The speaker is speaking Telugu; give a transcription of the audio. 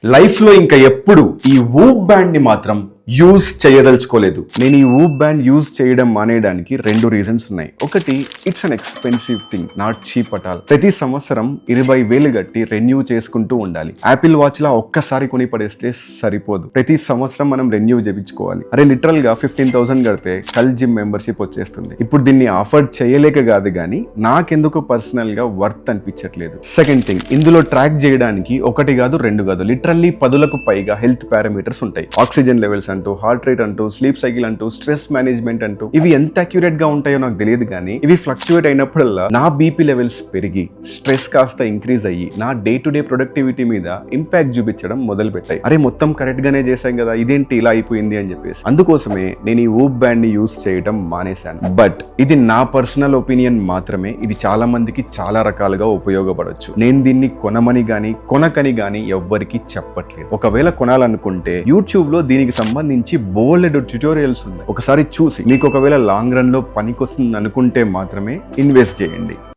లైఫ్ లో ఇంకా ఎప్పుడు ఈ వూప్ బ్యాండ్ ని మాత్రం యూజ్ చేయదలుచుకోలేదు. నేను ఈ వూప్ బ్యాండ్ యూజ్ చేయడం మానేయడానికి 2 రీజన్స్ ఉన్నాయి. ఒకటి, it's an expensive thing, not cheap at all. ప్రతి సంవత్సరం 20,000 కట్టి రెన్యూ చేసుకుంటూ ఉండాలి. యాపిల్ వాచ్ లా ఒక్కసారి కొని పడేస్తే సరిపోదు, ప్రతి సంవత్సరం మనం రెన్యూ చేయించుకోవాలి. అరే లిటరల్ గా 15,000 కడితే కల్ జిమ్ మెంబర్షిప్ వచ్చేస్తుంది. ఇప్పుడు దీన్ని ఆఫర్ చేయలేక కాదు, కానీ నాకెందుకు పర్సనల్ గా వర్త్ అనిపించట్లేదు. సెకండ్ థింగ్, ఇందులో ట్రాక్ చేయడానికి 1 కాదు 2 కాదు, లిటరల్లీ 10లకు పైగా హెల్త్ పారామీటర్స్ ఉంటాయి. ఆక్సిజన్ లెవెల్స్ అంటూ, హార్ట్ రేట్ అంటూ, స్లీప్ సైకిల్ అంటూ, స్ట్రెస్ మేనేజ్మెంట్ అంటూ. ఇవి ఎంత అక్యురేట్ గా ఉంటాయో నాకు తెలియదు, కానీ ఇవి ఫ్లక్చువేట్ అయినప్పుడల్లా నా బీపీ లెవెల్స్ పెరిగి స్ట్రెస్ కాస్త ఇంక్రీజ్ అయ్యి నా డే టు డే ప్రొడక్టివిటీ మీద ఇంపాక్ట్ చూపించడం మొదలు పెట్టాయి. అరే మొత్తం కరెక్ట్ గానే చేశాం కదా, ఇదేంటి ఇలా అయిపోయింది అని చెప్పేసి. అందుకోసమే నేను ఈ వూప్ బ్యాండ్ ని యూజ్ చేయడం మానేశాను. బట్ ఇది నా పర్సనల్ ఒపీనియన్ మాత్రమే. ఇది చాలా మందికి చాలా రకాలుగా ఉపయోగపడొచ్చు. నేను దీన్ని కొనమని గానీ కొనకని గానీ ఎవ్వరికి చెప్పట్లేదు. ఒకవేళ కొనాలనుకుంటే యూట్యూబ్ లో దీనికి సంబంధించి బోల్డ్ ట్యుటోరియల్స్ ఉన్నాయి. ఒకసారి చూసి మీకు ఒకవేళ లాంగ్ రన్ లో పనికొస్తుంది అనుకుంటే మాత్రమే ఇన్వెస్ట్ చేయండి.